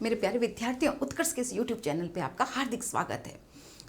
मेरे प्यारे विद्यार्थियों, उत्कर्ष के इस YouTube चैनल पे आपका हार्दिक स्वागत है।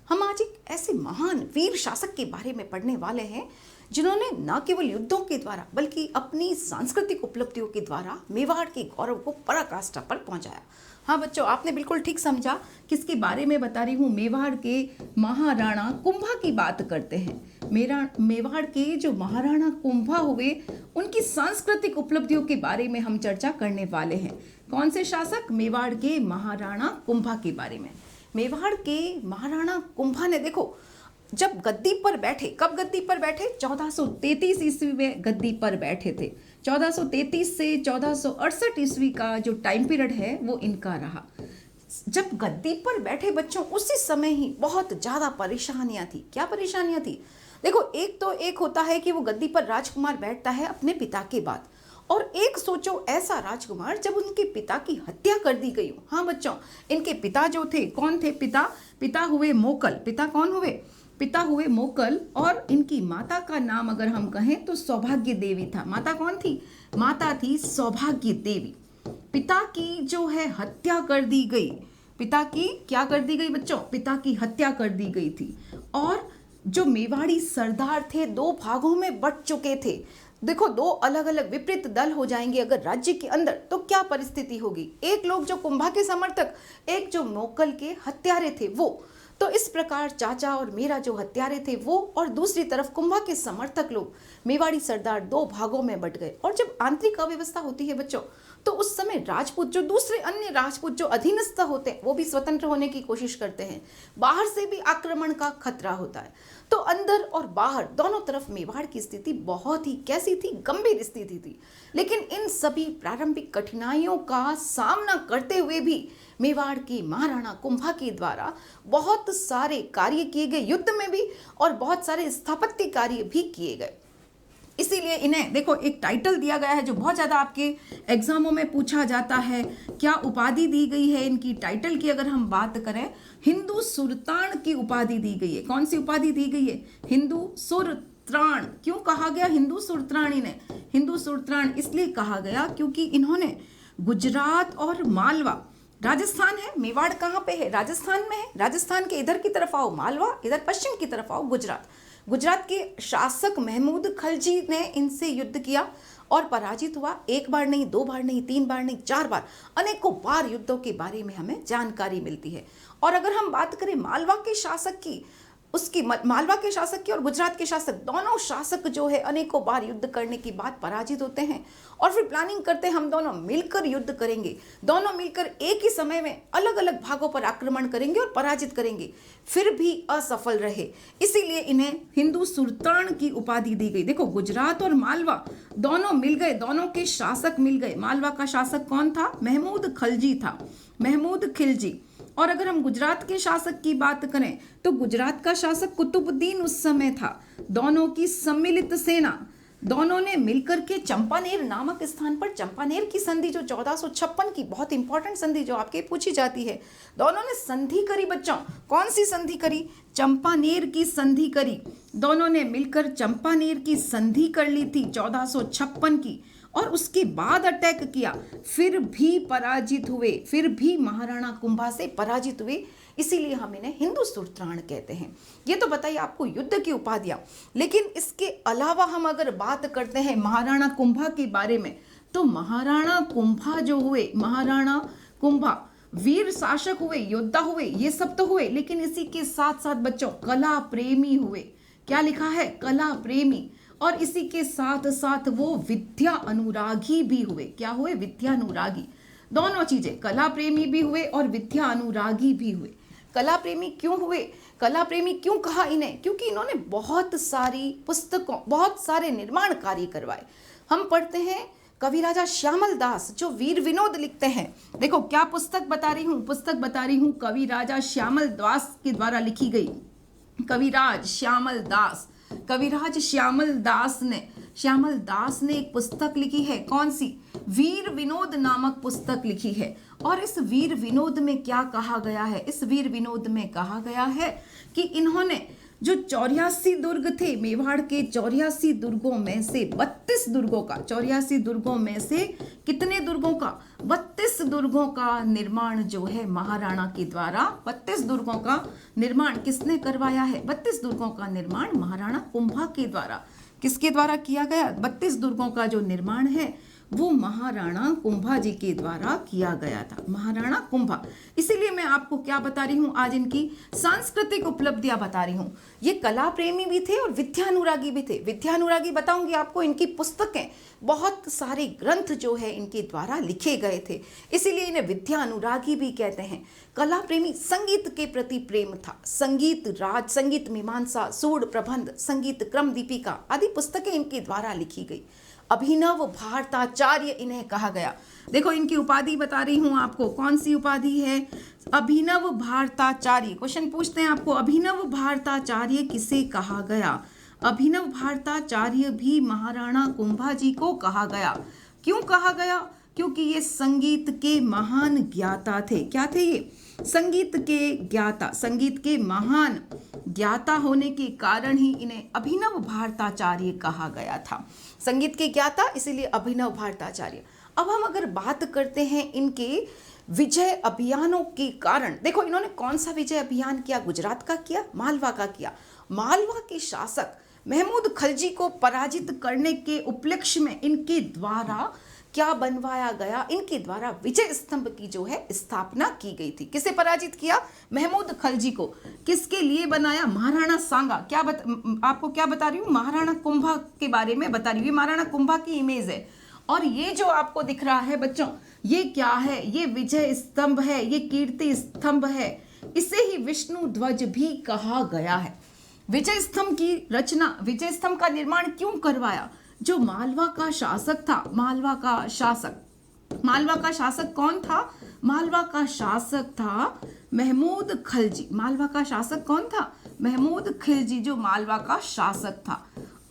हम आज एक ऐसे महान वीर शासक के बारे में पढ़ने वाले हैं जिन्होंने न केवल युद्धों के द्वारा बल्कि अपनी सांस्कृतिक उपलब्धियों के द्वारा मेवाड़ के गौरव को पराकाष्ठा पर पहुंचाया। हाँ बच्चों, आपने बिल्कुल ठीक समझा। किसके बारे में बता रही हूँ? मेवाड़ के महाराणा कुंभा की बात करते हैं। मेवाड़ के जो महाराणा कुंभा हुए उनकी सांस्कृतिक उपलब्धियों के बारे में हम चर्चा करने वाले हैं। कौन से शासक? मेवाड़ के महाराणा कुंभा के बारे में। मेवाड़ के महाराणा कुंभा ने देखो, जब गद्दी पर बैठे, कब गद्दी पर बैठे? 1433 ईस्वी में गद्दी पर बैठे थे। 1433 से 1468 ईस्वी का जो टाइम पीरियड है वो इनका रहा। जब गद्दी पर बैठे बच्चों, उसी समय ही बहुत ज़्यादा परेशानियां थी। क्या परेशानियां थी? देखो, एक होता है कि वो गद्दी पर राजकुमार बैठता है अपने पिता के बाद, और एक सोचो ऐसा राजकुमार जब उनके पिता की हत्या कर दी गई हो। हाँ बच्चों, इनके पिता जो थे, कौन थे? पिता हुए मोकल। पिता कौन हुए? पिता हुए मोकल। और इनकी माता का नाम अगर हम कहें तो सौभाग्य देवी था। माता कौन थी? माता थी सौभाग्य देवी। पिता की जो है हत्या कर दी गई। पिता की क्या कर दी गई बच्चों? पिता की हत्या कर दी गई थी। और जो मेवाड़ी सरदार थे दो भागों में बंट चुके थे। देखो, दो अलग अलग विपरीत दल हो जाएंगे अगर राज्य के अंदर, तो क्या परिस्थिति होगी? एक लोग जो कुंभा के समर्थक, एक जो मोकल के हत्यारे थे वो। तो इस प्रकार चाचा और मेरा जो हत्यारे थे वो, और दूसरी तरफ कुंभा के समर्थक लोग, मेवाड़ी सरदार, दो भागों में बंट गए। और जब आंतरिक अव्यवस्था होती है बच्चों, तो उस समय राजपूत, जो दूसरे अन्य राजपूत जो अधीनस्थ होते हैं, वो भी स्वतंत्र होने की कोशिश करते हैं। बाहर से भी आक्रमण का खतरा होता है। तो अंदर और बाहर दोनों तरफ मेवाड़ की स्थिति बहुत ही कैसी थी? गंभीर स्थिति थी। लेकिन इन सभी प्रारंभिक कठिनाइयों का सामना करते हुए भी मेवाड़ के महाराणा कुंभा के द्वारा बहुत सारे कार्य किए गए, युद्ध में भी, और बहुत सारे स्थापत्य कार्य भी किए गए। इसीलिए इन्हें देखो एक टाइटल दिया गया है जो बहुत ज़्यादा आपके एग्जामों में पूछा जाता है। क्या उपाधि दी गई है इनकी? टाइटल की अगर हम बात करें, हिंदू सुल्तान की उपाधि दी गई है। कौन सी उपाधि दी गई है? हिंदू सुल्तान। क्यों कहा गया हिंदू सुल्तान? इन्हें हिंदू सुल्तान इसलिए कहा गया क्योंकि इन्होंने गुजरात और मालवा, राजस्थान है, मेवाड़ कहाँ पे है? राजस्थान में है। राजस्थान के इधर की तरफ आओ मालवा, इधर पश्चिम की तरफ आओ गुजरात। गुजरात के शासक महमूद खलजी ने इनसे युद्ध किया और पराजित हुआ। एक बार नहीं, दो बार नहीं, तीन बार नहीं, 4 बार, अनेकों बार युद्धों के बारे में हमें जानकारी मिलती है। और अगर हम बात करें मालवा के शासक की, मालवा के शासक की और गुजरात के शासक, दोनों शासक जो है अनेकों बार युद्ध करने के बाद पराजित होते हैं और फिर प्लानिंग करते हैं हम दोनों मिलकर युद्ध करेंगे। दोनों मिलकर एक ही समय में अलग अलग भागों पर आक्रमण करेंगे और पराजित करेंगे, फिर भी असफल रहे। इसीलिए इन्हें हिंदू सुल्तान की उपाधि दी गई। देखो, गुजरात और मालवा दोनों मिल गए, दोनों के शासक मिल गए। मालवा का शासक कौन था? महमूद खलजी था, महमूद खिलजी। और अगर हम गुजरात के शासक की बात करें तो गुजरात का शासक कुतुबुद्दीन उस समय था। दोनों की सम्मिलित सेना, दोनों ने मिलकर के चंपानेर नामक स्थान पर, चंपानेर की संधि जो 1456 की बहुत इंपॉर्टेंट संधि जो आपके पूछी जाती है, दोनों ने संधि करी बच्चों। कौन सी संधि करी? चंपानेर की संधि करी। दोनों ने मिलकर चंपानेर की संधि कर ली थी 1456 की, और उसके बाद अटैक किया, फिर भी पराजित हुए, फिर भी महाराणा कुंभा से पराजित हुए। इसीलिए हम इन्हें हिंदू सुल्तान कहते हैं। ये तो बताइए आपको युद्ध की उपाधियां। लेकिन इसके अलावा हम अगर बात करते हैं महाराणा कुंभा के बारे में, तो महाराणा कुंभा जो हुए, महाराणा कुंभा वीर शासक हुए, योद्धा हुए, ये सब तो हुए, लेकिन इसी के साथ साथ बच्चों कला प्रेमी हुए। क्या लिखा है? कला प्रेमी। और इसी के साथ साथ वो विद्या अनुरागी भी हुए। क्या हुए? विद्या अनुरागी। दोनों चीजें, कला प्रेमी भी हुए और विद्या अनुरागी भी हुए। कला प्रेमी क्यों हुए? कला प्रेमी क्यों कहा इन्हें? क्योंकि इन्होंने बहुत सारी पुस्तकों, बहुत सारे निर्माण कार्य करवाए। हम पढ़ते हैं कविराजा श्यामल दास जो वीर विनोद लिखते हैं। देखो क्या पुस्तक बता रही हूँ? पुस्तक बता रही हूँ कविराजा श्यामल दास के द्वारा लिखी गई। कविराज श्यामल दास, कविराज श्यामल दास ने एक पुस्तक लिखी है। कौन सी? वीर विनोद नामक पुस्तक लिखी है। और इस वीर विनोद में क्या कहा गया है? इस वीर विनोद में कहा गया है कि इन्होंने जो 84 दुर्ग थे, मेवाड़ के 84 दुर्गों में से 32 दुर्गों का, 84 दुर्गों में से कितने दुर्गों का, 32 दुर्गों का निर्माण जो है महाराणा के द्वारा, 32 दुर्गों का निर्माण किसने करवाया है? 32 दुर्गों का निर्माण महाराणा कुंभा के द्वारा। किसके द्वारा किया गया? 32 दुर्गों का जो निर्माण है वो महाराणा कुंभा जी के द्वारा किया गया था, महाराणा कुंभा। इसीलिए मैं आपको क्या बता रही हूँ, आज इनकी सांस्कृतिक उपलब्धियां बता रही हूँ। ये कला प्रेमी भी थे और विद्यानुरागी भी थे। विद्यानुरागी बताऊंगी आपको, इनकी पुस्तकें, बहुत सारे ग्रंथ जो है इनके द्वारा लिखे गए थे, इसीलिए इन्हें विद्यानुरागी भी कहते हैं। कला प्रेमी, संगीत के प्रति प्रेम था, संगीत राज, संगीत मीमांसा, सूड प्रबंध, संगीत क्रम दीपिका आदि पुस्तकें इनके द्वारा लिखी गई। अभिनव भारताचार्य इन्हें कहा गया। देखो इनकी उपाधि बता रही हूं आपको, कौन सी उपाधि है? अभिनव भारताचार्य। क्वेश्चन पूछते हैं आपको, अभिनव भारताचार्य किसे कहा गया? अभिनव भारताचार्य भी महाराणा कुंभा जी को कहा गया। क्यों कहा गया? क्योंकि ये संगीत के महान ज्ञाता थे। क्या थे ये? संगीत के ज्ञाता, संगीत के महान ज्ञाता होने के कारण ही इन्हें अभिनव भारताचार्य कहा गया था। संगीत के ज्ञाता, इसीलिए अभिनव भारताचार्य। अब हम अगर बात करते हैं इनके विजय अभियानों के कारण, देखो इन्होंने कौन सा विजय अभियान किया? गुजरात का किया, मालवा का किया। मालवा के शासक महमूद खलजी को पराजित करने के उपलक्ष्य में इनके द्वारा क्या बनवाया गया? इनके द्वारा विजय स्तंभ की जो है स्थापना की गई थी। किसे पराजित किया? महमूद खलजी को। किसके लिए बनाया? महाराणा सांगा। आपको क्या बता रही हूँ? महाराणा कुंभा के बारे में बता रही हूँ। ये महाराणा कुंभा की इमेज है और ये जो आपको दिख रहा है बच्चों, ये क्या है? ये विजय स्तंभ है, ये कीर्ति स्तंभ है। इसे ही विष्णु ध्वज भी कहा गया है। विजय स्तंभ की रचना, विजय स्तंभ का निर्माण क्यों करवाया? जो मालवा का शासक था, मालवा का शासक कौन था? मालवा का शासक था महमूद खलजी। मालवा का शासक कौन था? महमूद खिलजी, जो मालवा का शासक था।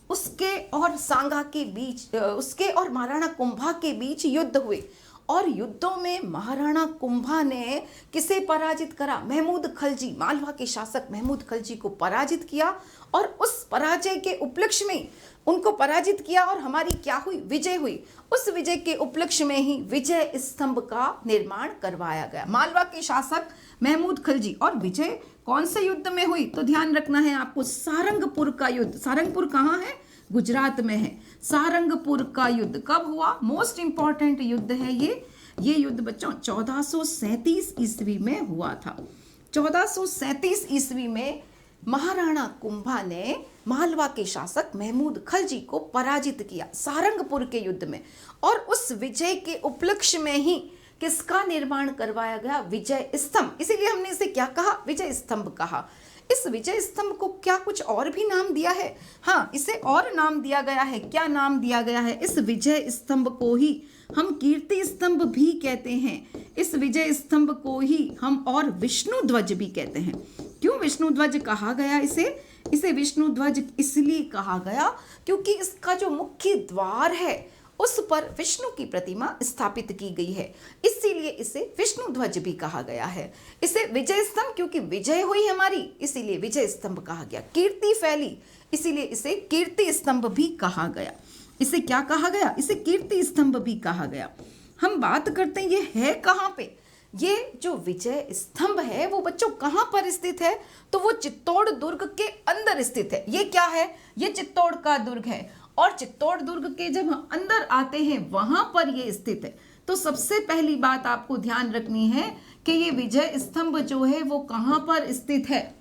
उसके और सांगा के बीच, उसके और महाराणा कुंभा के बीच युद्ध हुए और युद्धों में महाराणा कुंभा ने किसे पराजित करा? महमूद खलजी, मालवा के शासक महमूद खलजी को पराजित किया और उस पराजय के उपलक्ष्य में उनको पराजित किया और हमारी क्या हुई? विजय हुई। उस विजय के उपलक्ष्य में ही विजय स्तंभ का निर्माण करवाया गया। मालवा के शासक महमूद खलजी, और विजय कौन से युद्ध में हुई? तो ध्यान रखना है आपको, सारंगपुर का युद्ध। सारंगपुर कहाँ है? गुजरात में है। सारंगपुर का युद्ध कब हुआ? मोस्ट इंपॉर्टेंट युद्ध है ये युद्ध बच्चों 1437 ईस्वी में हुआ था। 1437 ईस्वी में महाराणा कुंभा ने मालवा के शासक महमूद खलजी को पराजित किया सारंगपुर के युद्ध में, और उस विजय के उपलक्ष्य में ही किसका निर्माण करवाया गया? विजय स्तंभ। इसीलिए हमने इसे क्या कहा? विजय स्तंभ कहा। इस विजय स्तंभ को क्या कुछ और भी नाम दिया है? हाँ, इसे और नाम दिया गया है। क्या नाम दिया गया है? इस विजय स्तंभ को ही हम कीर्ति स्तंभ भी कहते हैं। इस विजय स्तंभ को ही हम और विष्णु ध्वज भी कहते हैं। क्यों विष्णु ध्वज कहा गया इसे विष्णु ध्वज इसलिए कहा गया क्योंकि इसका जो मुख्य द्वार है उस पर विष्णु की प्रतिमा स्थापित की गई है, इसीलिए इसे विष्णु ध्वज भी कहा गया है। इसे विजय स्तंभ, क्योंकि विजय हुई हमारी, इसीलिए विजय स्तंभ कहा गया। कीर्ति फैली, इसीलिए इसे कीर्ति स्तंभ भी कहा गया। इसे क्या कहा गया? इसे कीर्ति स्तंभ भी कहा गया। हम बात करते हैं ये है कहाँ पे? ये जो विजय स्तंभ है वो बच्चों कहाँ पर स्थित है? तो वो चित्तौड़ दुर्ग के अंदर स्थित है। ये क्या है? ये चित्तौड़ का दुर्ग है, और चित्तौड़ दुर्ग के जब हम अंदर आते हैं वहां पर ये स्थित है। तो सबसे पहली बात आपको ध्यान रखनी है कि ये विजय स्तंभ जो है वो कहाँ पर स्थित है?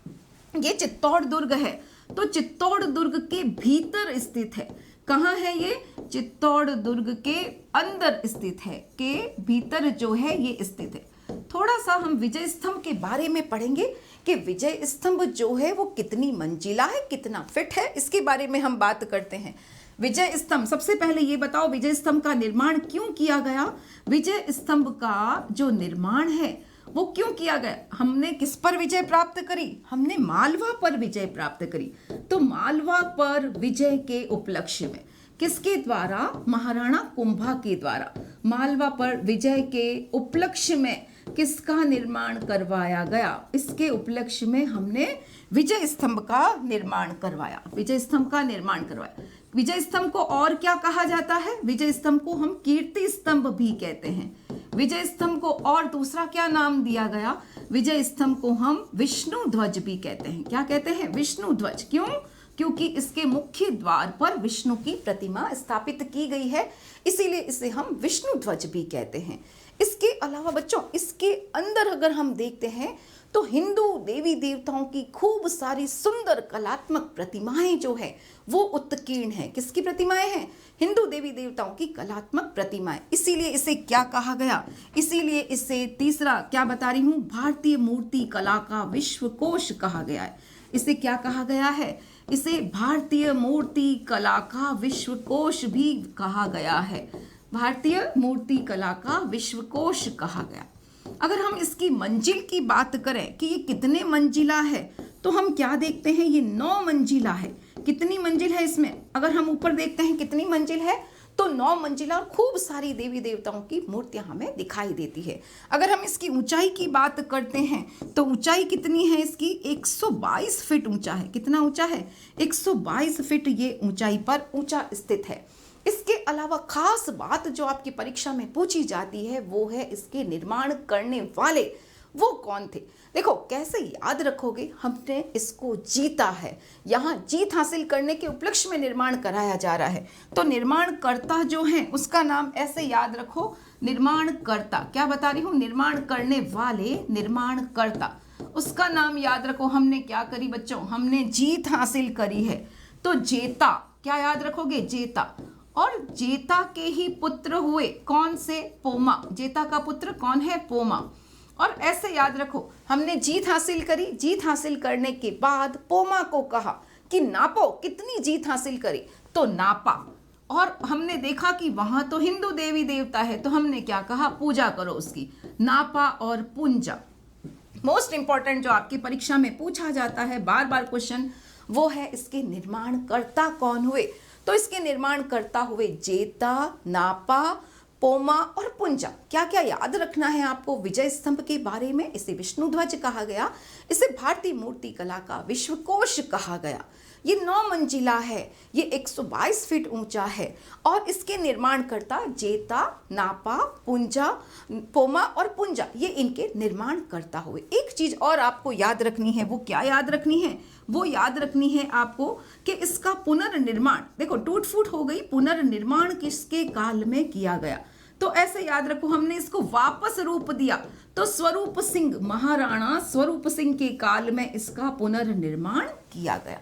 ये चित्तौड़ दुर्ग है, तो चित्तौड़ दुर्ग के भीतर स्थित है। कहाँ है ये? चित्तौड़ दुर्ग के अंदर स्थित है, के भीतर जो है ये स्थित है। थोड़ा सा हम विजय स्तंभ के बारे में पढ़ेंगे कि विजय स्तंभ जो है वो कितनी मंजिला है, कितना फिट है, इसके बारे में हम बात करते हैं। विजय स्तंभ, सबसे पहले ये बताओ विजय स्तंभ का निर्माण क्यों किया गया? विजय स्तंभ का जो निर्माण है वो क्यों किया गया? हमने किस पर विजय प्राप्त करी? हमने मालवा पर विजय प्राप्त करी। तो मालवा पर विजय के उपलक्ष्य में किसके द्वारा? महाराणा कुंभा के द्वारा। मालवा पर विजय के उपलक्ष्य में किसका निर्माण करवाया गया? इसके उपलक्ष्य में हमने विजय स्तंभ का निर्माण करवाया, विजय स्तंभ का निर्माण करवाया। विजय स्तंभ को और क्या कहा जाता है? विजय स्तंभ को हम कीर्ति स्तंभ भी कहते हैं। विजय स्तंभ को और दूसरा क्या नाम दिया गया? विजय स्तंभ को हम विष्णु ध्वज भी कहते हैं। क्या कहते हैं? विष्णु ध्वज। क्यों? क्योंकि इसके मुख्य द्वार पर विष्णु की प्रतिमा स्थापित की गई है, इसीलिए इसे हम विष्णु ध्वज भी कहते हैं। इसके अलावा बच्चों, इसके अंदर अगर हम देखते हैं तो हिंदू देवी देवताओं की खूब सारी सुंदर कलात्मक प्रतिमाएं जो है वो उत्कीर्ण है। किसकी प्रतिमाएं हैं? हिंदू देवी देवताओं की कलात्मक प्रतिमाएं। इसीलिए इसे क्या कहा गया? इसीलिए इसे तीसरा क्या बता रही हूं, भारतीय मूर्ति कला का विश्वकोश कहा गया है। इसे क्या कहा गया है? इसे भारतीय मूर्ति कला का विश्वकोश भी कहा गया है। भारतीय मूर्ति कला का विश्वकोश कहा गया। अगर हम इसकी मंजिल की बात करें कि ये कितने मंजिला है, तो हम क्या देखते हैं? ये 9 मंजिला है। कितनी मंजिल है इसमें? अगर हम ऊपर देखते हैं कितनी मंजिल है, तो 9 मंजिला और खूब सारी देवी देवताओं की मूर्तियां हमें दिखाई देती है। अगर हम इसकी ऊंचाई की बात करते हैं तो ऊंचाई कितनी है इसकी? 122 फीट ऊंचा है। कितना ऊंचा है? 122 फीट ये ऊंचाई पर ऊंचा स्थित है। इसके अलावा खास बात जो आपकी परीक्षा में पूछी जाती है वो है इसके निर्माण करने वाले वो कौन थे। देखो कैसे याद रखोगे, हमने इसको जीता है, यहाँ जीत हासिल करने के उपलक्ष्य में निर्माण कराया जा रहा है। तो निर्माणकर्ता जो है उसका नाम ऐसे याद रखो, निर्माणकर्ता। क्या बता रही हूँ? निर्माण करने वाले, निर्माणकर्ता, उसका नाम याद रखो। हमने क्या करी बच्चों? हमने जीत हासिल करी है। तो जेता, क्या याद रखोगे? जेता। और जेता के ही पुत्र हुए कौन से? पोमा। जेता का पुत्र कौन है? पोमा। और ऐसे याद रखो, हमने जीत हासिल करी, जीत हासिल करने के बाद पोमा को कहा कि नापो कितनी जीत हासिल करी, तो नापा। और हमने देखा कि वहां तो हिंदू देवी देवता है, तो हमने क्या कहा? पूजा करो उसकी। नापा और पूंजा। मोस्ट इंपॉर्टेंट जो आपकी परीक्षा में पूछा जाता है बार बार क्वेश्चन, वो है इसके निर्माणकर्ता कौन हुए। तो इसके निर्माणकर्ता हुए जेता, नापा, पोमा और पुंजा। क्या क्या याद रखना है आपको विजय स्तंभ के बारे में? इसे विष्णु ध्वज कहा गया, इसे भारतीय मूर्ति कला का विश्वकोश कहा गया। ये 9 मंजिला है, ये 122 फीट ऊंचा है और इसके निर्माणकर्ता जेता, नापा, पुंजा, पोमा और पुंजा, ये इनके निर्माणकर्ता हुए। एक चीज और आपको याद रखनी है, वो क्या याद रखनी है? वो याद रखनी है आपको कि इसका पुनर्निर्माण, देखो टूट फूट हो गई, पुनर्निर्माण किसके काल में किया गया? तो ऐसे याद रखो, हमने इसको वापस रूप दिया, तो स्वरूप सिंह, महाराणा स्वरूप सिंह के काल में इसका पुनर्निर्माण किया गया।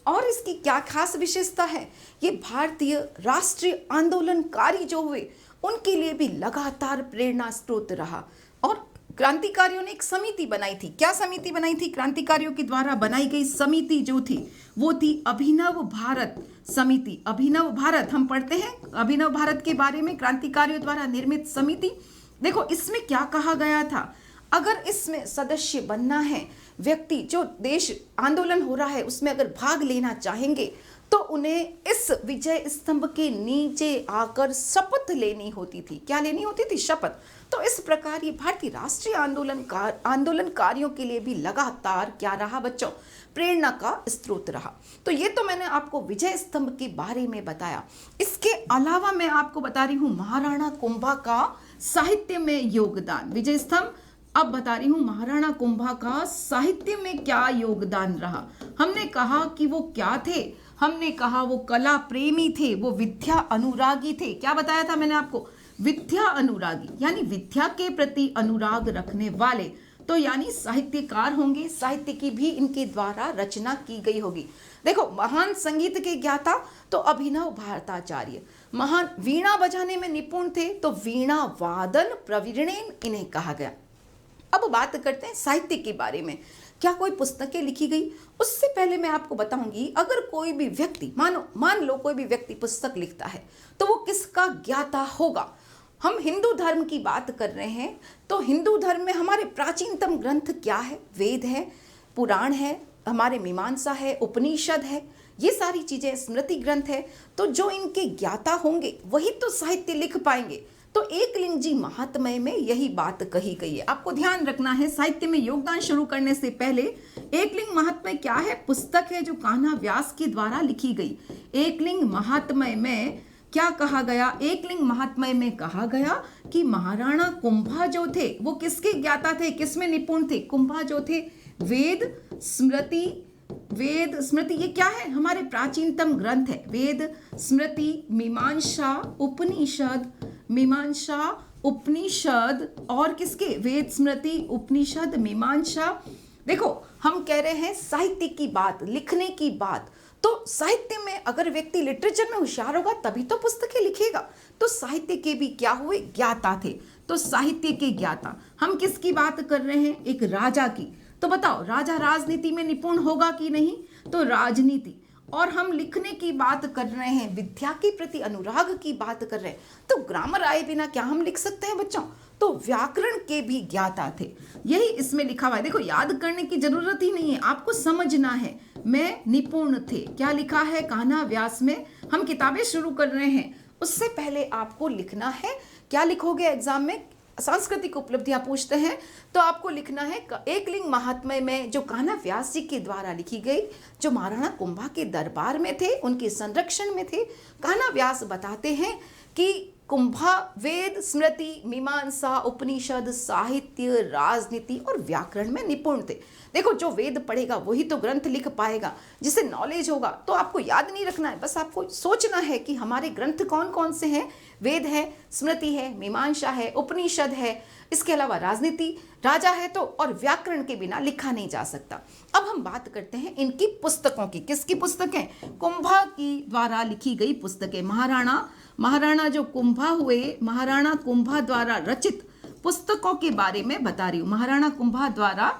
और इसकी क्या खास विशेषता है? ये भारतीय राष्ट्रीय आंदोलनकारी जो हुए उनके लिए भी लगातार प्रेरणा स्रोत रहा। और क्रांतिकारियों ने एक समिति बनाई थी। क्या समिति बनाई थी? क्रांतिकारियों के द्वारा बनाई गई समिति जो थी वो थी अभिनव भारत समिति। अभिनव भारत हम पढ़ते हैं, अभिनव भारत के बारे में, क्रांतिकारियों द्वारा निर्मित समिति। देखो इसमें क्या कहा गया था, अगर इसमें सदस्य बनना है, व्यक्ति जो देश आंदोलन हो रहा है उसमें अगर भाग लेना चाहेंगे तो उन्हें इस विजय स्तंभ के नीचे आकर शपथ लेनी होती थी। क्या लेनी होती थी? शपथ। तो इस प्रकार ये भारतीय राष्ट्रीय आंदोलनकारियों के लिए भी लगातार क्या रहा बच्चों? प्रेरणा का स्रोत रहा। तो ये तो मैंने आपको विजय स्तंभ के बारे में बताया। इसके अलावा मैं आपको बता रही हूँ महाराणा कुंभा का साहित्य में योगदान। विजय स्तंभ, अब बता रही हूँ महाराणा कुंभा का साहित्य में क्या योगदान रहा। हमने कहा कि वो क्या थे? हमने कहा वो कला प्रेमी थे, वो विद्या अनुरागी थे। क्या बताया था मैंने आपको? विद्या अनुरागी, यानी विद्या के प्रति अनुराग रखने वाले, तो यानी साहित्यकार होंगे। साहित्य की भी इनके द्वारा रचना की गई होगी। देखो महान संगीत के ज्ञाता तो अभिनव भारताचार्य, महान वीणा बजाने में निपुण थे तो वीणा वादन प्रवीणेन इन्हें कहा गया। अब बात करते हैं साहित्य के बारे में, क्या कोई पुस्तकें लिखी गई? उससे पहले मैं आपको बताऊंगी, अगर कोई भी व्यक्ति मान लो कोई भी व्यक्ति पुस्तक लिखता है तो वो किसका ज्ञाता होगा? हम हिंदू धर्म की बात कर रहे हैं, तो हिंदू धर्म में हमारे प्राचीनतम ग्रंथ क्या है? वेद है, पुराण है, हमारे मीमांसा है, उपनिषद है, ये सारी चीजें स्मृति ग्रंथ है। तो जो इनके ज्ञाता होंगे वही तो साहित्य लिख पाएंगे। तो एकलिंग जी महात्म्य में यही बात कही गई है। आपको ध्यान रखना है, साहित्य में योगदान शुरू करने से पहले एकलिंग महात्म्य क्या है? पुस्तक है जो कान्हा व्यास के द्वारा लिखी गई। एकलिंग महात्म्य में क्या कहा गया? एकलिंग महात्म्य में कहा गया कि महाराणा कुंभा जो थे वो किसके ज्ञाता थे, किसमें निपुण थे? कुंभा जो थे वेद स्मृति, वेद स्मृति ये क्या है? हमारे प्राचीनतम ग्रंथ है। वेद स्मृति मीमांसा उपनिषद, मीमांसा उपनिषद और किसके? वेद स्मृति उपनिषद मीमांसा। देखो हम कह रहे हैं साहित्य की बात, लिखने की बात, तो साहित्य में अगर व्यक्ति लिटरेचर में होशियार होगा तभी तो पुस्तकें लिखेगा। तो साहित्य के भी क्या हुए? ज्ञाता थे। तो साहित्य के ज्ञाता, हम किसकी बात कर रहे हैं? एक राजा की। तो बताओ राजा राजनीति में निपुण होगा कि नहीं? तो राजनीति। और हम लिखने की बात कर रहे हैं, विद्या के प्रति अनुराग की बात कर रहे हैं, तो ग्रामर आए बिना क्या हम लिख सकते हैं बच्चों? तो व्याकरण के भी ज्ञाता थे, यही इसमें लिखा हुआ है। देखो याद करने की जरूरत ही नहीं है, आपको समझना है। मैं निपुण थे, क्या लिखा है कान्हा व्यास में? हम किताबें शुरू कर रहे हैं, उससे पहले आपको लिखना है। क्या लिखोगे एग्जाम में? सांस्कृतिक उपलब्धियां पूछते हैं तो आपको लिखना है एकलिंग महात्म्य में जो कान्हा व्यास जी के द्वारा लिखी गई, जो महाराणा कुंभा के दरबार में थे, उनके संरक्षण में थे। कान्हा व्यास बताते हैं कि कुंभा वेद स्मृति मीमांसा उपनिषद साहित्य राजनीति और व्याकरण में निपुण थे। देखो जो वेद पढ़ेगा वही तो ग्रंथ लिख पाएगा, जिसे नॉलेज होगा। तो आपको याद नहीं रखना है, बस आपको सोचना है कि हमारे ग्रंथ कौन कौन से हैं। वेद है, स्मृति है, मीमांसा है, उपनिषद है, इसके अलावा राजनीति, राजा है तो, और व्याकरण के बिना लिखा नहीं जा सकता। अब हम बात करते हैं इनकी पुस्तकों की। किसकी पुस्तकें? कुंभा की द्वारा लिखी गई पुस्तकें। महाराणा जो कुंभा हुए, महाराणा कुंभा द्वारा रचित पुस्तकों के बारे में बता रही हूँ। महाराणा कुंभा द्वारा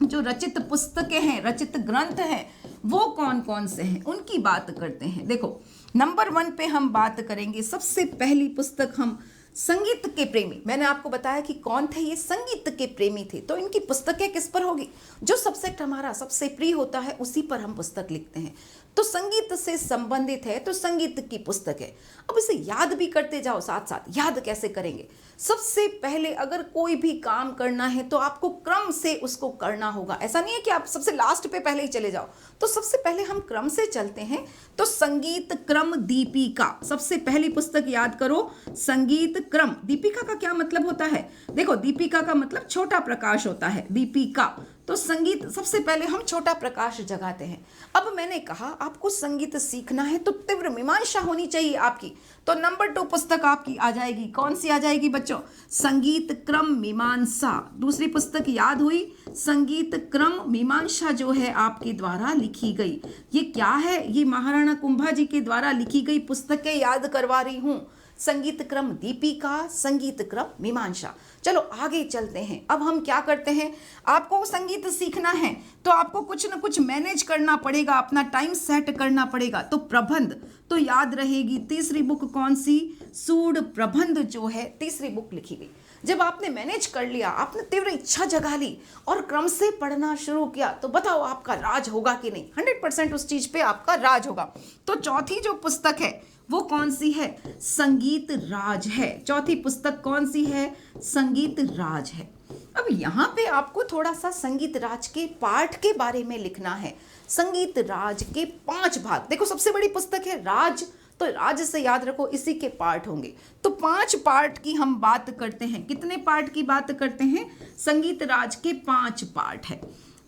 जो रचित पुस्तकें हैं, रचित ग्रंथ हैं, वो कौन कौन से हैं उनकी बात करते हैं। देखो नंबर 1 पे हम बात करेंगे। सबसे पहली पुस्तक हम संगीत के प्रेमी, मैंने आपको बताया कि कौन थे ये, संगीत के प्रेमी थे। तो इनकी पुस्तकें किस पर होगी? जो सब्जेक्ट हमारा सबसे प्रिय होता है उसी पर हम पुस्तक लिखते हैं। तो संगीत से संबंधित है तो संगीत की पुस्तक है। अब इसे याद भी करते जाओ साथ साथ। याद कैसे करेंगे? सबसे पहले अगर कोई भी काम करना है तो आपको क्रम से उसको करना होगा। ऐसा नहीं है कि आप सबसे लास्ट पे पहले ही चले जाओ। तो सबसे पहले हम क्रम से चलते हैं। तो संगीत क्रम दीपिका, सबसे पहली पुस्तक याद करो, संगीत क्रम। दीपिका का क्या मतलब होता है? देखो दीपिका का मतलब छोटा प्रकाश होता है, दीपिका। तो संगीत, सबसे पहले हम छोटा प्रकाश जगाते हैं। अब मैंने कहा आपको संगीत सीखना है तो तीव्र मीमांसा होनी चाहिए आपकी। तो नंबर 2 पुस्तक आपकी आ जाएगी। कौन सी आ जाएगी बच्चों? संगीत क्रम मीमांसा। दूसरी पुस्तक याद हुई, संगीत क्रम मीमांसा जो है आपके द्वारा लिखी गई। ये क्या है? ये महाराणा कुंभा जी के द्वारा लिखी गई पुस्तकें याद करवा रही हूँ। संगीत क्रम दीपिका, संगीत क्रम मीमांसा। चलो आगे चलते हैं। अब हम क्या करते हैं, आपको संगीत सीखना है तो आपको कुछ न कुछ मैनेज करना पड़ेगा, अपना टाइम सेट करना पड़ेगा। तो प्रबंध तो याद रहेगी। तीसरी बुक कौन सी? सूड प्रबंध जो है तीसरी बुक लिखी गई। जब आपने मैनेज कर लिया, आपने तीव्र इच्छा जगा ली और क्रम से पढ़ना शुरू किया, तो बताओ आपका राज होगा कि नहीं? 100% उस चीज पे आपका राज होगा। तो चौथी जो पुस्तक है वो कौन सी है? संगीत राज है। चौथी पुस्तक कौन सी है? संगीत राज है। अब यहाँ पे आपको थोड़ा सा संगीत राज के पाठ के बारे में लिखना है। संगीत राज के 5 भाग। देखो सबसे बड़ी पुस्तक है राज, तो राज से याद रखो इसी के पार्ट होंगे। तो 5 पार्ट की हम बात करते हैं। कितने पार्ट की बात करते हैं? संगीत राज के 5 पार्ट है।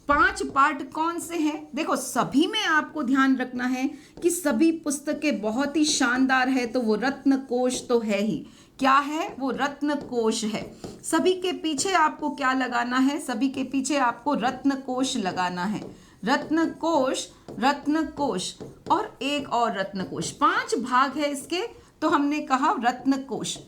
5 पार्ट कौन से हैं? देखो सभी में आपको ध्यान रखना है कि सभी पुस्तकें बहुत ही शानदार है। तो वो रत्न कोश तो है ही। क्या है? वो रत्न कोश है। सभी के पीछे आपको क्या लगाना है? सभी के पीछे आपको रत्न कोश लगाना है। रत्न कोश, रत्न कोश और एक और रत्न कोश। 5 भाग है इसके, तो हमने कहा रत्न कोश।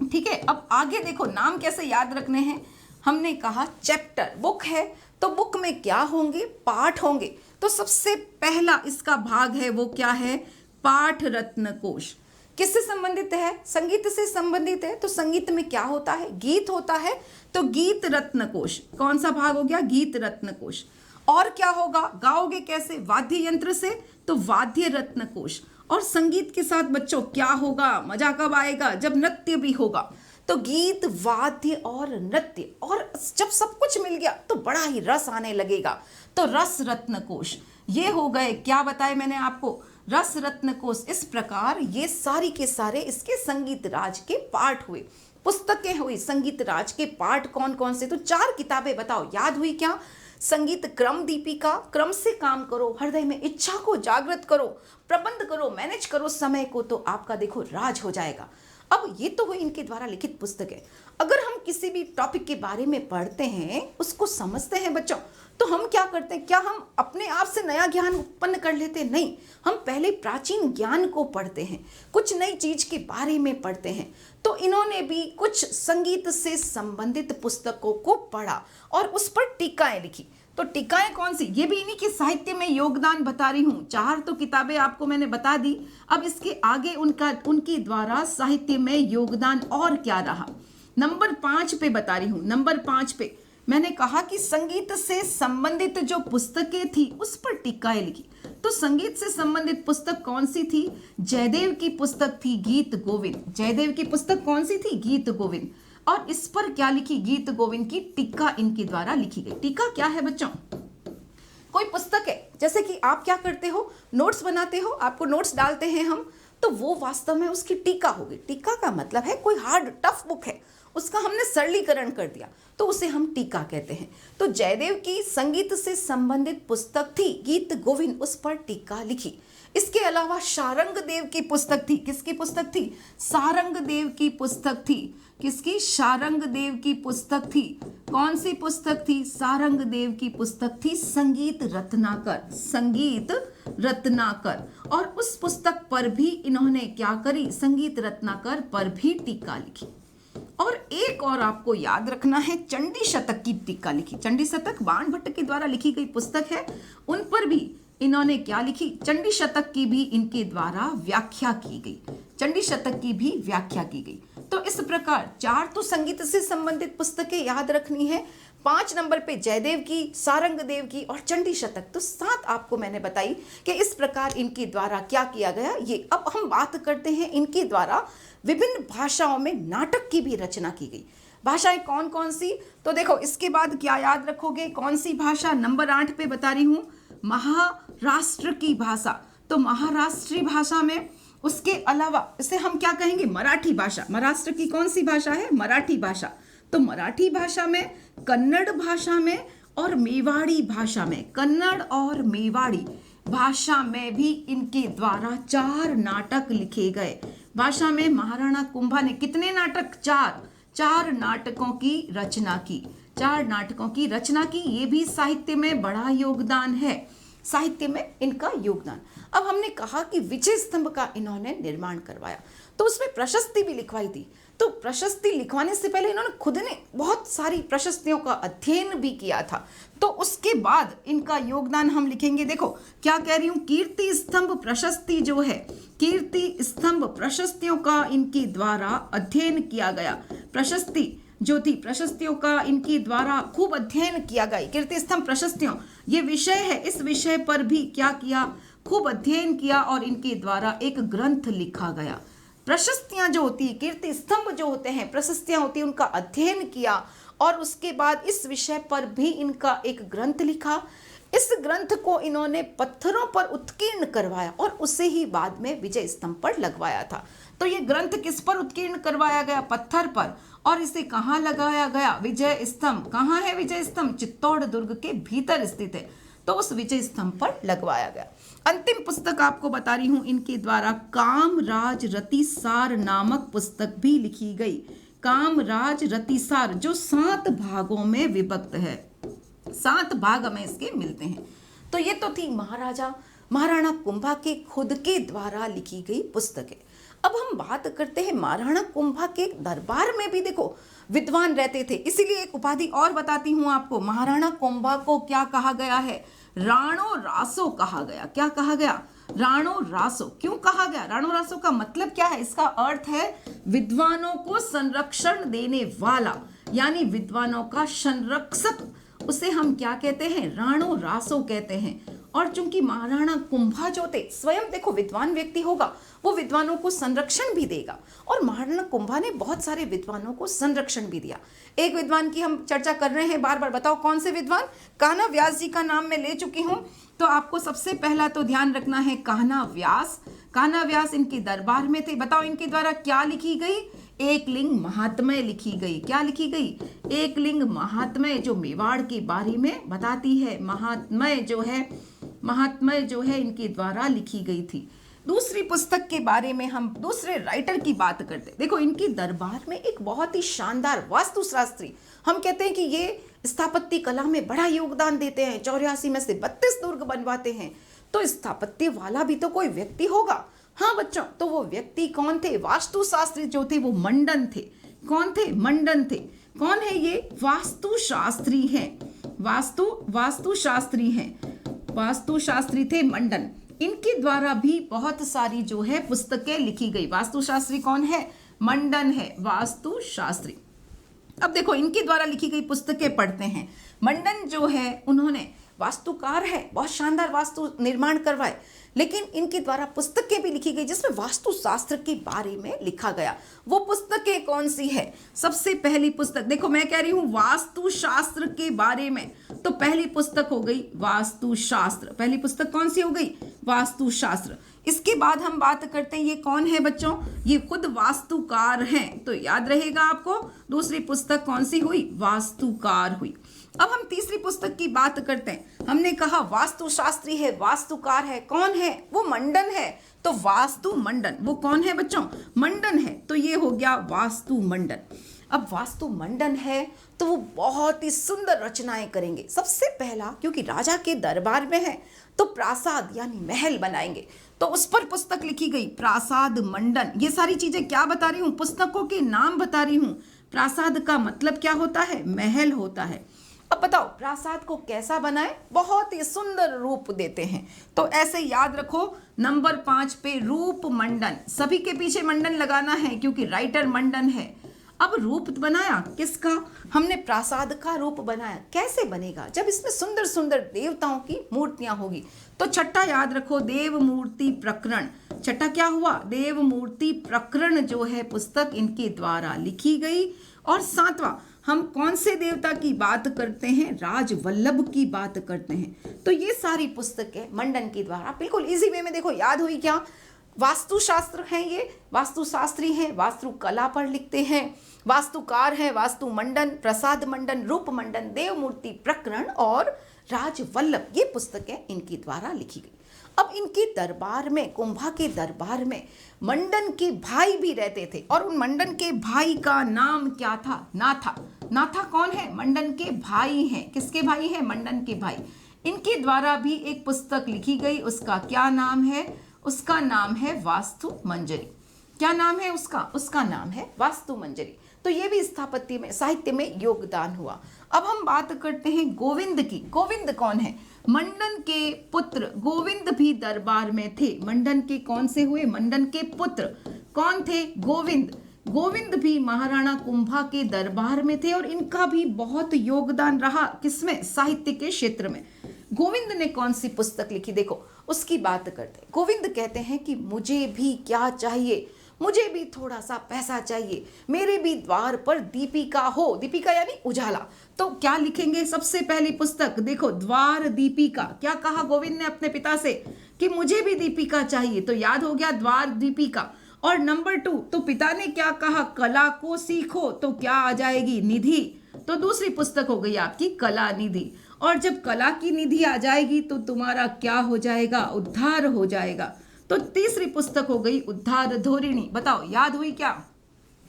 ठीक है, अब आगे देखो नाम कैसे याद रखने हैं। हमने कहा चैप्टर, बुक है तो बुक में क्या होंगे? पाठ होंगे। तो सबसे पहला इसका भाग है वो क्या है? पाठ रत्न कोश। किससे संबंधित है? संगीत से संबंधित है। तो संगीत में क्या होता है? गीत होता है। तो गीत रत्न कोश कौन सा भाग हो गया? गीत रत्न कोश। और क्या होगा? गाओगे कैसे? वाद्य यंत्र से, तो वाद्य रत्न कोश। और संगीत के साथ बच्चों क्या होगा, मजा कब आएगा, जब नृत्य भी होगा। तो गीत, वाद्य और नृत्य, और जब सब कुछ मिल गया तो बड़ा ही रस आने लगेगा। तो रस रत्न कोश ये हो गए, क्या बताए मैंने आपको, रस रत्न कोश। इस प्रकार ये सारी के सारे इसके संगीत राज के पाठ हुए, पुस्तकें हुई संगीत राज के पाठ। कौन कौन से, तो 4 किताबें बताओ, याद हुई क्या? संगीत क्रम दीपिका, क्रम से काम करो, हृदय में इच्छा को जागृत करो, प्रबंध करो, मैनेज करो समय को, तो आपका देखो राज हो जाएगा। अब ये तो हुई इनके द्वारा लिखित पुस्तकें। अगर हम किसी भी टॉपिक के बारे में पढ़ते हैं, उसको समझते हैं बच्चों, तो हम क्या करते हैं, क्या हम अपने आप से नया ज्ञान उत्पन्न कर लेते हैं? नहीं, हम पहले प्राचीन ज्ञान को पढ़ते हैं, कुछ नई चीज के बारे में पढ़ते हैं। तो इन्होंने भी कुछ संगीत से संबंधित पुस्तकों को पढ़ा और उस पर टीकाएं लिखी। तो टीकाएं कौन सी, ये भी इन्हीं के साहित्य में योगदान बता रही हूँ। 4 तो किताबें आपको मैंने बता दी, अब इसके आगे उनके द्वारा साहित्य में योगदान और क्या रहा, नंबर 5 पे बता रही हूँ। नंबर 5 पे मैंने कहा कि संगीत से संबंधित जो पुस्तकें थी उस पर टीकाएं लिखी। तो संगीत से संबंधित पुस्तक कौन सी थी? जयदेव की पुस्तक थी गीत गोविंद। जयदेव की पुस्तक कौन सी थी? गीत गोविंद। और इस पर क्या लिखी? गीत गोविंद की टीका इनके द्वारा लिखी गई। टीका क्या है बच्चों? कोई पुस्तक है, जैसे कि आप क्या करते हो, नोट्स बनाते हो, आपको नोट्स डालते हैं हम, तो वो वास्तव में उसकी टीका होगी। टीका का मतलब है कोई हार्ड टफ बुक है, उसका हमने सरलीकरण कर दिया, तो उसे हम टीका कहते हैं। तो जयदेव की संगीत से संबंधित पुस्तक थी गीत गोविंद, उस पर टीका लिखी। इसके अलावा शारंग देव की पुस्तक थी, किसकी पुस्तक थी? सारंग देव की पुस्तक थी। किसकी? शारंग देव की पुस्तक थी। कौन सी पुस्तक थी? सारंग देव की पुस्तक थी संगीत रत्नाकर। संगीत रत्नाकर, और उस पुस्तक पर भी इन्होंने क्या करी? संगीत रत्नाकर पर भी टीका लिखी। और एक और आपको याद रखना है, चंडी शतक की टीका लिखी। चंडी शतक बाण भट्ट के द्वारा लिखी गई पुस्तक है, उन पर भी इन्होंने क्या लिखी? चंडी शतक की भी इनके द्वारा व्याख्या की गई। चंडी शतक की भी व्याख्या की गई। तो इस प्रकार 4 तो संगीत से संबंधित पुस्तकें याद रखनी है, 5 नंबर पे जयदेव की, सारंग देव की और चंडी शतक। तो 7 आपको मैंने बताई कि इस प्रकार इनके द्वारा क्या किया गया। ये अब हम बात करते हैं इनके द्वारा विभिन्न भाषाओं में नाटक की भी रचना की गई। भाषाएं कौन कौन सी? तो देखो इसके बाद क्या याद रखोगे, कौन सी भाषा? नंबर 8 पे बता रही हूँ, महाराष्ट्र की भाषा। तो महाराष्ट्री भाषा में, उसके अलावा इसे हम क्या कहेंगे? मराठी भाषा। महाराष्ट्र की कौन सी भाषा है? मराठी भाषा। तो मराठी भाषा में, कन्नड़ भाषा में और मेवाड़ी भाषा में, कन्नड़ और मेवाड़ी भाषा में भी इनके द्वारा 4 नाटक लिखे गए। भाषा में महाराणा कुंभा ने कितने नाटक? 4 नाटकों की रचना की। 4 नाटकों की रचना की। ये भी साहित्य में बड़ा योगदान है, साहित्य में इनका योगदान। अब हमने कहा कि विजय स्तंभ का इन्होंने निर्माण करवाया, तो उसमें प्रशस्ति भी लिखवाई थी। तो प्रशस्ति लिखवाने से पहले इन्होंने खुद ने बहुत सारी प्रशस्तियों का अध्ययन भी किया था। तो उसके बाद इनका योगदान हम लिखेंगे। देखो क्या कह रही हूँ, कीर्ति स्तंभ प्रशस्ति जो है, कीर्ति स्तंभ प्रशस्तियों का इनके द्वारा अध्ययन किया गया। प्रशस्ति जो थी, प्रशस्तियों का इनके द्वारा खूब अध्ययन किया गया। कीर्ति स्तंभ प्रशस्तियों ये विषय है, इस विषय पर भी क्या किया? खूब अध्ययन किया और इनके द्वारा एक ग्रंथ लिखा गया। प्रशस्तियां जो होती है, कीर्ति स्तंभ जो होते हैं, प्रशस्तियां होती है, उनका अध्ययन किया और उसके बाद इस विषय पर भी इनका एक ग्रंथ लिखा। इस ग्रंथ को इन्होंने पत्थरों पर उत्कीर्ण करवाया और उसे ही बाद में विजय स्तंभ पर लगवाया था। तो ये ग्रंथ किस पर उत्कीर्ण करवाया गया? पत्थर पर। और इसे कहाँ लगाया गया? विजय स्तंभ। कहाँ है विजय स्तंभ? चित्तौड़ दुर्ग के भीतर स्थित है, तो उस विजय स्तंभ पर लगवाया गया। अंतिम पुस्तक आपको बता रही हूं, इनके द्वारा कामराज रतिसार नामक पुस्तक भी लिखी गई। कामराज रतिसार जो 7 भागों में विभक्त है, 7 भाग हमें इसके मिलते हैं। तो ये तो थी महाराणा कुंभा के खुद के द्वारा लिखी गई पुस्तकें। अब हम बात करते हैं महाराणा कुंभा के दरबार में भी देखो विद्वान रहते थे, इसीलिए एक उपाधि और बताती हूँ आपको। महाराणा कुंभा को क्या कहा गया है? राणो रासो कहा गया। क्या कहा गया? राणो रासो। क्यों कहा गया? राणो रासो का मतलब क्या है? इसका अर्थ है विद्वानों को संरक्षण देने वाला, यानी विद्वानों का संरक्षक। उसे हम क्या कहते हैं? राणो रासो कहते हैं। और चूंकि महाराणा कुंभा जो थे स्वयं देखो विद्वान व्यक्ति होगा, वो विद्वानों को संरक्षण भी देगा, और महाराणा कुंभा ने बहुत सारे विद्वानों को संरक्षण भी दिया। एक विद्वान की हम चर्चा कर रहे हैं बार बार, बताओ कौन से विद्वान? कान्हा व्यास जी का नाम मैं ले चुकी हूं, तो आपको सबसे पहला तो ध्यान रखना है कान्हा व्यास। कान्हा व्यास इनके दरबार में थे। बताओ इनके द्वारा क्या लिखी गई? एकलिंग महात्म्य लिखी गई। क्या लिखी गई? एकलिंग महात्म्य, जो मेवाड़ के बारे में बताती है। महात्म्य जो है इनके द्वारा लिखी गई थी। दूसरी पुस्तक के बारे में हम दूसरे राइटर की बात करते हैं। देखो इनके दरबार में एक बहुत ही शानदार वास्तुशास्त्री, हम कहते हैं कि ये स्थापत्य कला में बड़ा योगदान देते हैं, 84 में से 32 दुर्ग बनवाते हैं। तो स्थापत्य वाला भी तो कोई व्यक्ति होगा। हाँ बच्चों, तो वो व्यक्ति कौन थे? वास्तुशास्त्री जो थे वो मंडन थे। कौन थे? मंडन थे। कौन है ये? वास्तुशास्त्री हैं। वास्तुशास्त्री थे मंडन। इनके द्वारा भी बहुत सारी जो है पुस्तकें लिखी गई। वास्तुशास्त्री कौन है? मंडन है वास्तुशास्त्री। अब देखो इनके द्वारा लिखी गई पुस्तकें पढ़ते हैं। मंडन जो है उन्होंने वास्तुकार है, बहुत शानदार वास्तु निर्माण करवाए, लेकिन इनके द्वारा पुस्तकें भी लिखी गई जिसमें वास्तुशास्त्र के बारे में लिखा गया। वो पुस्तकें कौन सी है? सबसे पहली पुस्तक, देखो मैं कह रही हूं वास्तुशास्त्र के बारे में, तो पहली पुस्तक हो गई वास्तुशास्त्र। पहली पुस्तक कौन सी हो गई? वास्तुशास्त्र। इसके बाद हम बात करते हैं, ये कौन है बच्चों? ये खुद वास्तुकार हैं, तो याद रहेगा आपको। दूसरी पुस्तक कौन सी हुई? वास्तुकार हुई। अब हम तीसरी पुस्तक की बात करते हैं। हमने कहा वास्तुशास्त्री है, वास्तुकार है, कौन है? वो मंडन है। तो वास्तु मंडन, वो कौन है बच्चों? मंडन है। तो ये हो गया वास्तु मंडन। अब वास्तु मंडन है तो वो बहुत ही सुंदर रचनाएं करेंगे। सबसे पहला, क्योंकि राजा के दरबार में है, तो प्रासाद यानी महल बनाएंगे, तो उस पर पुस्तक लिखी गई प्रासाद मंडन। ये सारी चीजें क्या बता रही हूं? पुस्तकों के नाम बता रही हूं। प्रासाद का मतलब क्या होता है? महल होता है। अब बताओ प्रासाद को कैसा बनाए? बहुत ही सुंदर रूप देते हैं। तो ऐसे याद रखो, नंबर 5 पे रूप मंडन, सभी के पीछे मंडन लगाना है क्योंकि राइटर मंडन है। अब रूप बनाया किसका? हमने प्रासाद का रूप बनाया। कैसे बनेगा? जब इसमें सुंदर सुंदर देवताओं की मूर्तियां होगी। तो छठा याद रखो, देव मूर्ति प्रकरण। छठा क्या हुआ? देव मूर्ति प्रकरण जो है पुस्तक इनके द्वारा लिखी गई। और सातवां, हम कौन से देवता की बात करते हैं? राजवल्लभ की बात करते हैं। तो ये सारी पुस्तकें मंडन के द्वारा बिल्कुल इजी वे में, देखो याद हुई क्या? वास्तुशास्त्र हैं, ये वास्तुशास्त्री हैं, वास्तुकला पर लिखते हैं, वास्तुकार हैं, वास्तु मंडन, प्रसाद मंडन, रूप मंडन, देव मूर्ति प्रकरण और राजवल्लभ, ये पुस्तकें इनके द्वारा लिखी गई। अब इनके दरबार में, कुंभा के दरबार में मंडन के भाई भी रहते थे, और उन मंडन के भाई का नाम क्या था? नाथा। नाथा कौन है? मंडन के भाई हैं। किसके भाई हैं? मंडन के भाई। इनके द्वारा भी एक पुस्तक लिखी गई, उसका क्या नाम है? उसका नाम है वास्तु मंजरी। क्या नाम है उसका? उसका नाम है वास्तु मंजरी। तो ये भी स्थापत्य में, साहित्य में योगदान हुआ। अब हम बात करते हैं गोविंद की। गोविंद कौन है? मंडन के पुत्र गोविंद भी दरबार में थे। मंडन के कौन से हुए? मंडन के पुत्र कौन थे? गोविंद। गोविंद भी महाराणा कुंभा के दरबार में थे और इनका भी बहुत योगदान रहा। किसमें? साहित्य के क्षेत्र में। गोविंद ने कौन सी पुस्तक लिखी? देखो उसकी बात करते हैं। गोविंद कहते हैं कि मुझे भी क्या चाहिए? मुझे भी थोड़ा सा पैसा चाहिए, मेरे भी द्वार पर दीपिका हो। दीपिका यानी उजाला। तो क्या लिखेंगे? सबसे पहली पुस्तक देखो, द्वार दीपिका। क्या कहा गोविंद ने अपने पिता से कि मुझे भी दीपिका चाहिए? तो याद हो गया द्वार दीपिका। और नंबर 2, तो पिता ने क्या कहा? कला को सीखो। तो क्या आ जाएगी? निधि। तो दूसरी पुस्तक हो गई आपकी कला निधि। और जब कला की निधि आ जाएगी तो तुम्हारा क्या हो जाएगा? उद्धार हो जाएगा। तो तीसरी पुस्तक हो गई उद्धार धोरिणी। बताओ याद हुई क्या?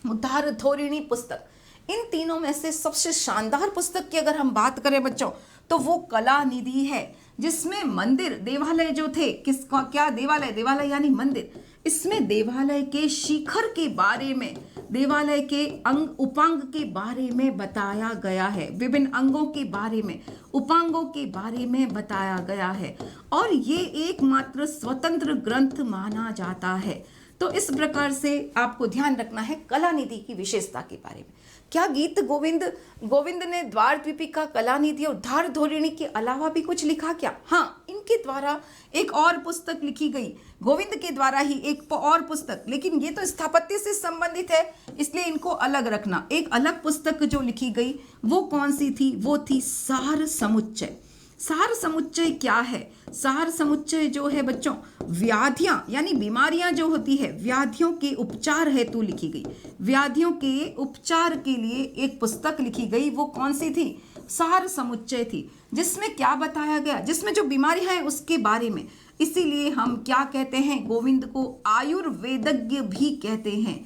उद्धार धोरिणी पुस्तक। इन तीनों में से सबसे शानदार पुस्तक की अगर हम बात करें बच्चों, तो वो कला निधि है, जिसमें मंदिर, देवालय जो थे, किसका क्या? देवालय। देवालय यानी मंदिर। इसमें देवालय के शिखर के बारे में, देवालय के अंग उपांग के बारे में बताया गया है। विभिन्न अंगों के बारे में, उपांगों के बारे में बताया गया है। और ये एकमात्र स्वतंत्र ग्रंथ माना जाता है। तो इस प्रकार से आपको ध्यान रखना है कला निधि की विशेषता के बारे में। क्या गीत गोविंद ने द्वार दीपिका, कलानिधि और धार धोरिणी के अलावा भी कुछ लिखा क्या? हाँ, इनके द्वारा एक और पुस्तक लिखी गई, गोविंद के द्वारा ही एक और पुस्तक, लेकिन ये तो स्थापत्य से संबंधित है इसलिए इनको अलग रखना। एक अलग पुस्तक जो लिखी गई वो कौन सी थी? वो थी सार समुच्चय। सार समुच्चय क्या है? सार समुच्चय जो है बच्चों, व्याधियां यानी बीमारियां जो होती है, व्याधियों के उपचार हेतु लिखी गई। व्याधियों के उपचार के लिए एक पुस्तक लिखी गई, वो कौन सी थी? सार समुच्चय थी, जिसमें क्या बताया गया, जिसमें जो बीमारियां हैं उसके बारे में। इसीलिए हम क्या कहते हैं? गोविंद को आयुर्वेदज्ञ भी कहते हैं।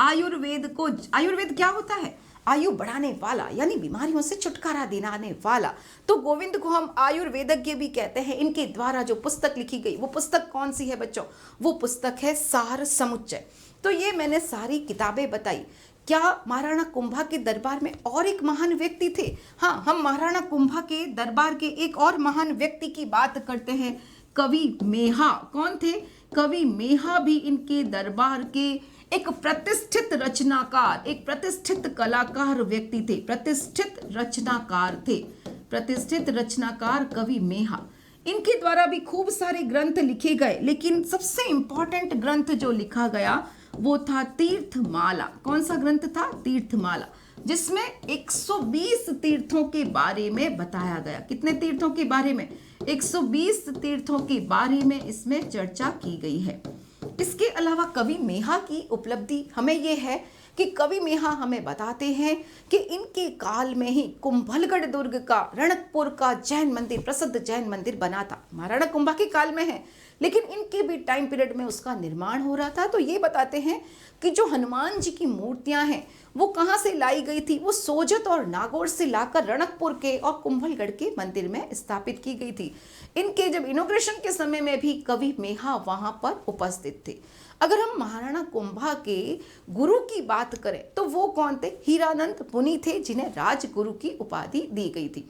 आयुर्वेद क्या होता है? आयु बढ़ाने वाला, यानी बीमारियों से छुटकारा दिलाने वाला। तो गोविंद को हम आयुर्वेदज्ञ भी कहते हैं। इनके द्वारा जो पुस्तक लिखी गई वो पुस्तक कौन सी है बच्चों? वो पुस्तक है सार समुच्चय। तो ये मैंने सारी किताबें बताई। क्या महाराणा कुंभा के दरबार में और एक महान व्यक्ति थे? हाँ, हम महाराणा कुंभा के दरबार के एक और महान व्यक्ति की बात करते हैं, कवि मेहा। कौन थे? कवि मेहा भी इनके दरबार के एक प्रतिष्ठित रचनाकार, एक प्रतिष्ठित कलाकार व्यक्ति थे, प्रतिष्ठित रचनाकार कवि मेहा। इनके द्वारा भी खूब सारे ग्रंथ लिखे गए, लेकिन सबसे इंपॉर्टेंट ग्रंथ जो लिखा गया वो था तीर्थमाला। कौन सा ग्रंथ था? तीर्थमाला, जिसमें 120 तीर्थों के बारे में बताया गया। कितने तीर्थों के बारे में? 120 तीर्थों के बारे में इसमें चर्चा की गई है। इसके अलावा कवि मेहा की उपलब्धि हमें यह है कि कवि मेहा हमें बताते हैं कि इनके काल में ही कुंभलगढ़ दुर्ग का, रणकपुर का जैन मंदिर, प्रसिद्ध जैन मंदिर बना था। महाराणा कुंभा के काल में है, लेकिन इनके भी टाइम पीरियड में उसका निर्माण हो रहा था। तो ये बताते हैं कि जो हनुमान जी की मूर्तियां हैं वो कहाँ से लाई गई थी? वो सोजत और नागौर से लाकर रणकपुर के और कुंभलगढ़ के मंदिर में स्थापित की गई थी। इनके जब इनॉग्रेशन के समय में भी कवि मेहा वहां पर उपस्थित थे। अगर हम महाराणा कुंभा के गुरु की बात करें तो वो कौन थे? हीरानंद मुनि थे, जिन्हें राजगुरु की उपाधि दी गई थी।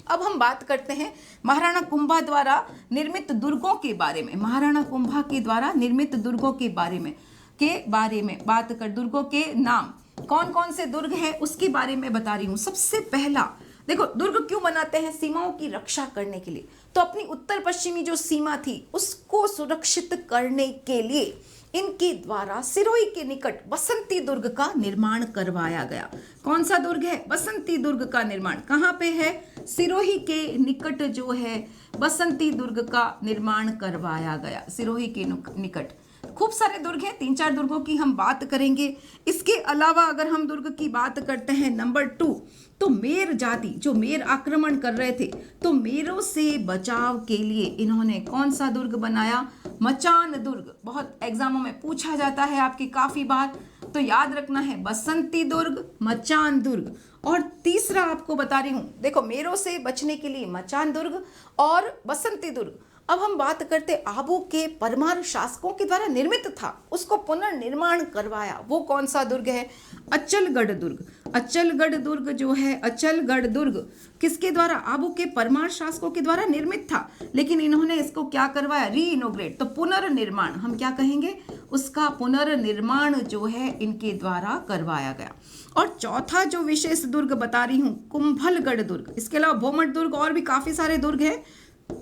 अब हम बात करते हैं महाराणा कुंभा द्वारा निर्मित दुर्गों के बारे में। महाराणा कुंभा के द्वारा निर्मित दुर्गों के बारे में बात कर, दुर्गों के नाम कौन कौन से दुर्ग हैं उसके बारे में बता रही हूँ। सबसे पहला देखो, दुर्ग क्यों बनाते हैं? सीमाओं की रक्षा करने के लिए। तो अपनी उत्तर पश्चिमी जो सीमा थी उसको सुरक्षित करने के लिए इनके द्वारा सिरोही के निकट बसंती दुर्ग का निर्माण करवाया गया। कौन सा दुर्ग है? बसंती दुर्ग का निर्माण कहाँ पे है? सिरोही के निकट जो है बसंती दुर्ग का निर्माण करवाया गया। सिरोही के निकट खूब सारे दुर्ग हैं, 3-4 दुर्गों की हम बात करेंगे। इसके अलावा अगर हम दुर्ग की बात करते हैं नंबर 2, तो मेर जाति जो मेर आक्रमण कर रहे थे, तो मेरों से बचाव के लिए इन्होंने कौन सा दुर्ग बनाया? मचान दुर्ग। बहुत एग्जामों में पूछा जाता है आपके काफी बार, तो याद रखना है बसंती दुर्ग, मचान दुर्ग। और तीसरा आपको बता रही हूं, देखो मेरों से बचने के लिए मचान दुर्ग और बसंती दुर्ग। अब हम बात करते आबू के परमार शासकों के द्वारा निर्मित था, उसको पुनर्निर्माण करवाया, वो कौन सा दुर्ग है? अचलगढ़ दुर्ग। अचलगढ़ दुर्ग जो है, अचलगढ़ दुर्ग किसके द्वारा? आबू के परमार शासकों के द्वारा निर्मित था, लेकिन इन्होंने इसको क्या करवाया? रीइनोग्रेट। तो पुनर्निर्माण हम क्या कहेंगे? उसका पुनर्निर्माण जो है इनके द्वारा करवाया गया। और चौथा जो विशेष दुर्ग बता रही हूँ, कुंभलगढ़ दुर्ग। इसके अलावा भोमट दुर्ग और भी काफी सारे दुर्ग हैं।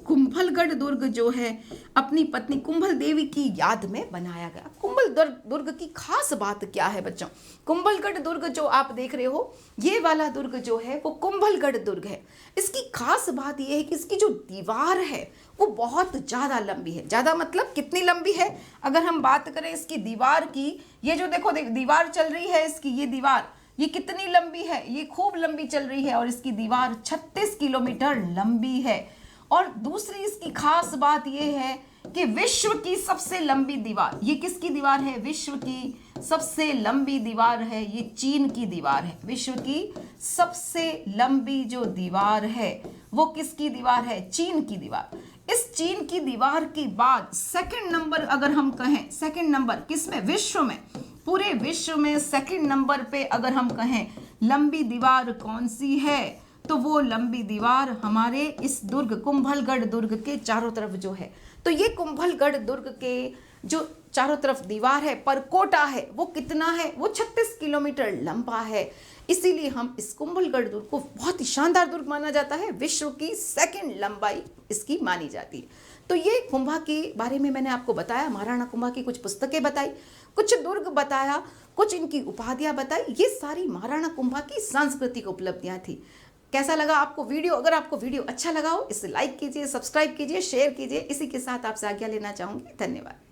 कुंभलगढ़ दुर्ग जो है अपनी पत्नी कुंभल देवी की याद में बनाया गया। कुंभलगढ़ दुर्ग की खास बात क्या है बच्चों? कुंभलगढ़ दुर्ग जो आप देख रहे हो, ये वाला दुर्ग जो है वो कुंभलगढ़ दुर्ग है। इसकी खास बात ये है कि इसकी जो दीवार है वो बहुत ज्यादा लंबी है। ज्यादा मतलब कितनी लंबी है? अगर हम बात करें इसकी दीवार की, ये जो देखो दीवार चल रही है इसकी, ये दीवार ये कितनी लंबी है? ये खूब लंबी चल रही है और इसकी दीवार 36 किलोमीटर लंबी है। और दूसरी इसकी खास बात यह है कि विश्व की सबसे लंबी दीवार, ये किसकी दीवार है? विश्व की सबसे लंबी दीवार है, ये चीन की दीवार है। विश्व की सबसे लंबी जो दीवार है वो किसकी दीवार है? चीन की दीवार। इस चीन की दीवार के बाद सेकंड नंबर अगर हम कहें, सेकंड नंबर किसमें? विश्व में, पूरे विश्व में सेकंड नंबर पे अगर हम कहें लंबी दीवार कौन सी है, तो वो लंबी दीवार हमारे इस दुर्ग कुंभलगढ़ दुर्ग के चारों तरफ जो है। तो ये कुंभलगढ़ दुर्ग के जो चारों तरफ दीवार है, परकोटा है, वो कितना है, वो 36 किलोमीटर लंबा है। इसीलिए हम इस कुंभलगढ़ दुर्ग को बहुत ही शानदार दुर्ग माना जाता है। विश्व की सेकंड लंबाई इसकी मानी जाती है। तो ये कुंभा के बारे में मैंने आपको बताया, महाराणा कुंभा की कुछ पुस्तकें बताई, कुछ दुर्ग बताया, कुछ इनकी उपाधियां बताई। ये सारी महाराणा कुंभा की सांस्कृतिक उपलब्धियां थी। कैसा लगा आपको वीडियो? अगर आपको वीडियो अच्छा लगा हो, इसे लाइक कीजिए, सब्सक्राइब कीजिए, शेयर कीजिए। इसी के साथ आपसे आज्ञा लेना चाहूंगी। धन्यवाद।